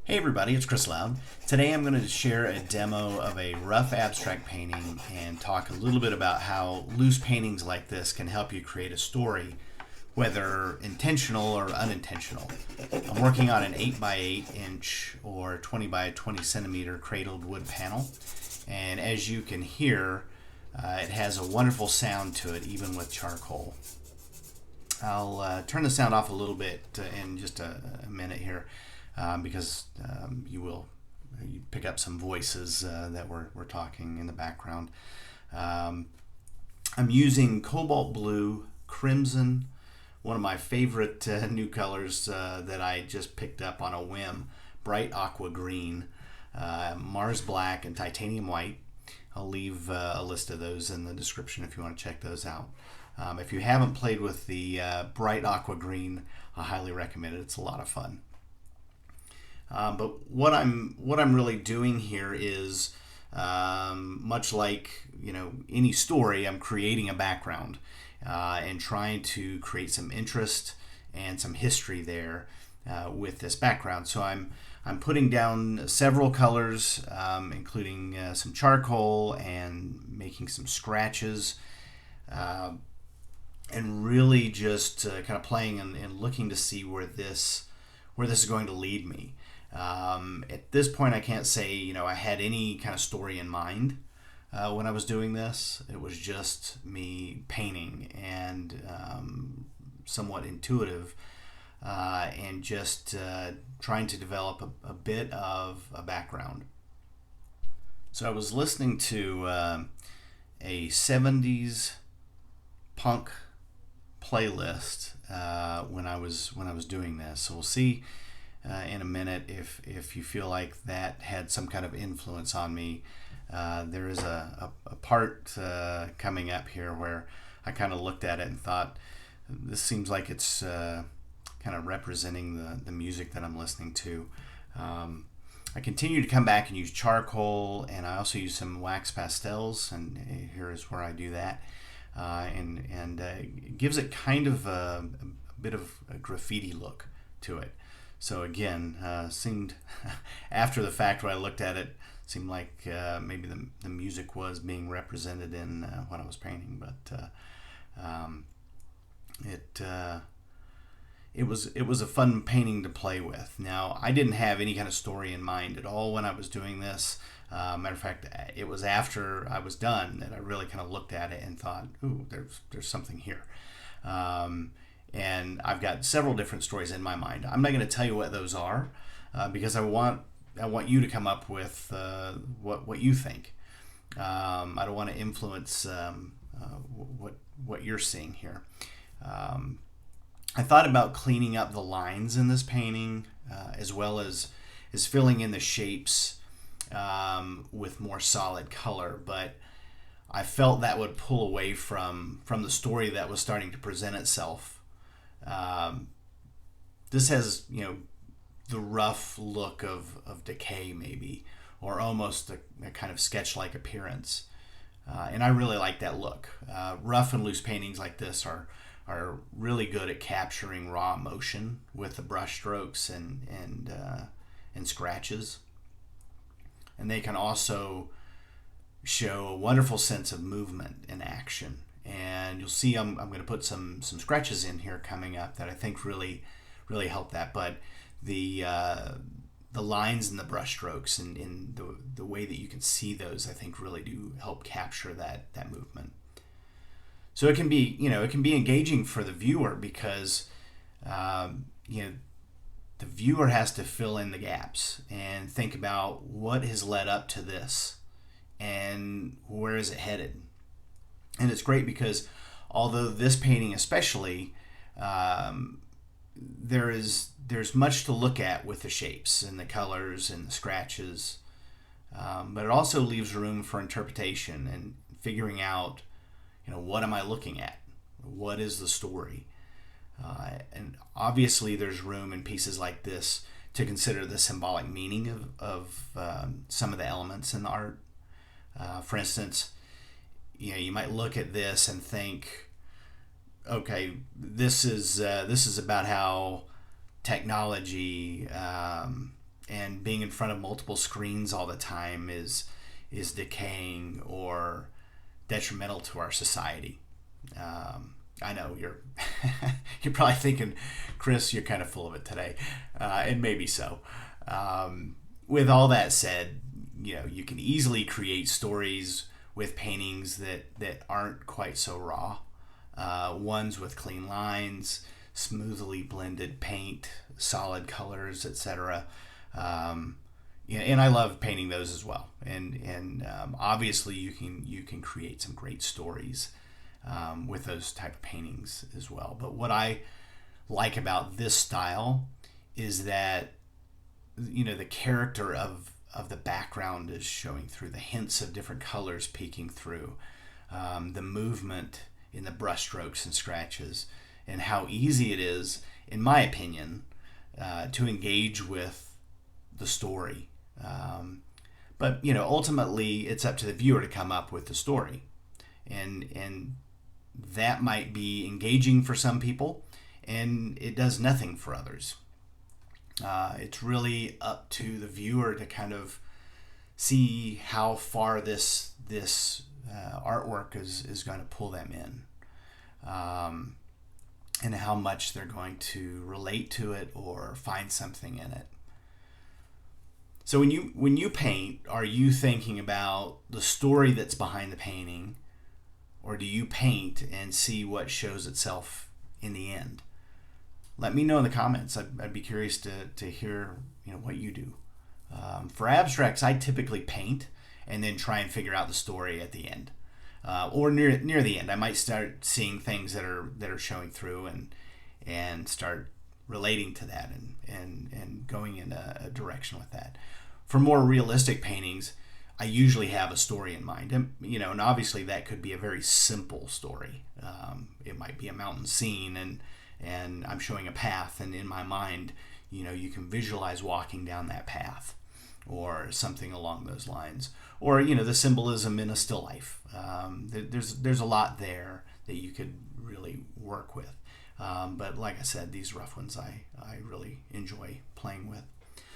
Hey everybody, it's Chris Loud. Today I'm going to share a demo of a rough abstract painting and talk a little bit about how loose paintings like this can help you create a story, whether intentional or unintentional. I'm working on an 8 by 8 inch or 20 by 20 centimeter cradled wood panel, and as you can hear, it has a wonderful sound to it even with charcoal. I'll turn the sound off a little bit in just a minute here. Because you pick up some voices that we're talking in the background. I'm using cobalt blue, crimson, one of my favorite new colors that I just picked up on a whim, bright aqua green, Mars black, and titanium white. I'll leave a list of those in the description if you want to check those out. If you haven't played with the bright aqua green, I highly recommend it. It's a lot of fun. But what I'm really doing here is much like any story, I'm creating a background and trying to create some interest and some history there with this background. So I'm putting down several colors, including some charcoal and making some scratches, and really just kind of playing and looking to see where this is going to lead me. At this point, I can't say I had any kind of story in mind when I was doing this. It was just me painting and somewhat intuitive, and just trying to develop a bit of a background. So I was listening to a 70s punk playlist when I was doing this. So we'll see in a minute if you feel like that had some kind of influence on me. There is a part coming up here where I kind of looked at it and thought, this seems like it's kind of representing the music that I'm listening to. I continue to come back and use charcoal, and I also use some wax pastels, and here is where I do that. And it gives it kind of a bit of a graffiti look to it. So again, seemed after the fact when I looked at it, seemed like maybe the music was being represented in what I was painting, but it was a fun painting to play with. Now, I didn't have any kind of story in mind at all when I was doing this. Matter of fact, it was after I was done that I really kind of looked at it and thought, "Ooh, there's something here." And I've got several different stories in my mind. I'm not going to tell you what those are because I want you to come up with what you think. I don't want to influence what you're seeing here. I thought about cleaning up the lines in this painting as well as filling in the shapes with more solid color, but I felt that would pull away from the story that was starting to present itself. This has the rough look of decay maybe, or almost a kind of sketch-like appearance, and I really like that look. Rough and loose paintings like this are really good at capturing raw emotion with the brush strokes and scratches, and they can also show a wonderful sense of movement and action. And you'll see I'm going to put some scratches in here coming up that I think really help that. But the lines and the brush strokes and the way that you can see those, I think, really do help capture that movement. So it can be engaging for the viewer because the viewer has to fill in the gaps and think about what has led up to this and where is it headed. And it's great because although this painting especially, there's much to look at with the shapes and the colors and the scratches, but it also leaves room for interpretation and figuring out, what am I looking at? What is the story? And obviously there's room in pieces like this to consider the symbolic meaning of some of the elements in the art. For instance, you might look at this and think, okay, this is about how technology and and being in front of multiple screens all the time is decaying or detrimental to our society. I know you're you're probably thinking, Chris, you're kind of full of it today, and maybe so. With all that said, you can easily create stories with paintings that aren't quite so raw. Ones with clean lines, smoothly blended paint, solid colors, etc. And I love painting those as well. And obviously you can create some great stories with those type of paintings as well. But what I like about this style is that the character of the background is showing through, the hints of different colors peeking through, the movement in the brushstrokes and scratches, and how easy it is, in my opinion, to engage with the story. But ultimately, it's up to the viewer to come up with the story, and that might be engaging for some people, and it does nothing for others. It's really up to the viewer to kind of see how far this artwork is going to pull them in, and how much they're going to relate to it or find something in it. So when you paint, are you thinking about the story that's behind the painting, or do you paint and see what shows itself in the end? Let me know in the comments. I'd be curious to hear what you do. For abstracts, I typically paint and then try and figure out the story at the end, or near the end. I might start seeing things that are showing through and start relating to that and going in a direction with that. For more realistic paintings, I usually have a story in mind, and obviously that could be a very simple story. It might be a mountain scene, and I'm showing a path, and in my mind, you can visualize walking down that path, or something along those lines, or the symbolism in a still life. There's a lot there that you could really work with. But like I said, these rough ones I really enjoy playing with.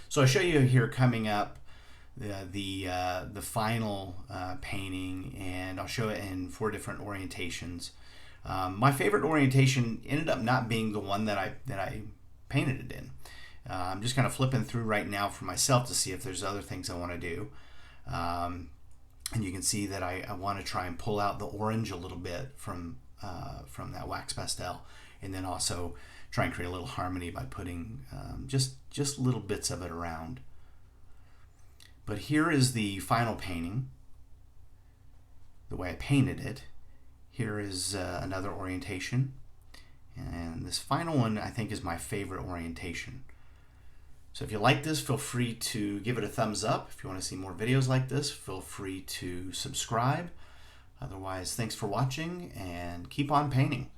So I'll show you here coming up the final painting, and I'll show it in 4 different orientations. My favorite orientation ended up not being the one that I painted it in. I'm just kind of flipping through right now for myself to see if there's other things I want to do. And you can see that I want to try and pull out the orange a little bit from that wax pastel, and then also try and create a little harmony by putting just little bits of it around. But here is the final painting, the way I painted it. Here is another orientation, and this final one I think is my favorite orientation. So if you like this, feel free to give it a thumbs up. If you want to see more videos like this, feel free to subscribe. Otherwise, thanks for watching, and keep on painting.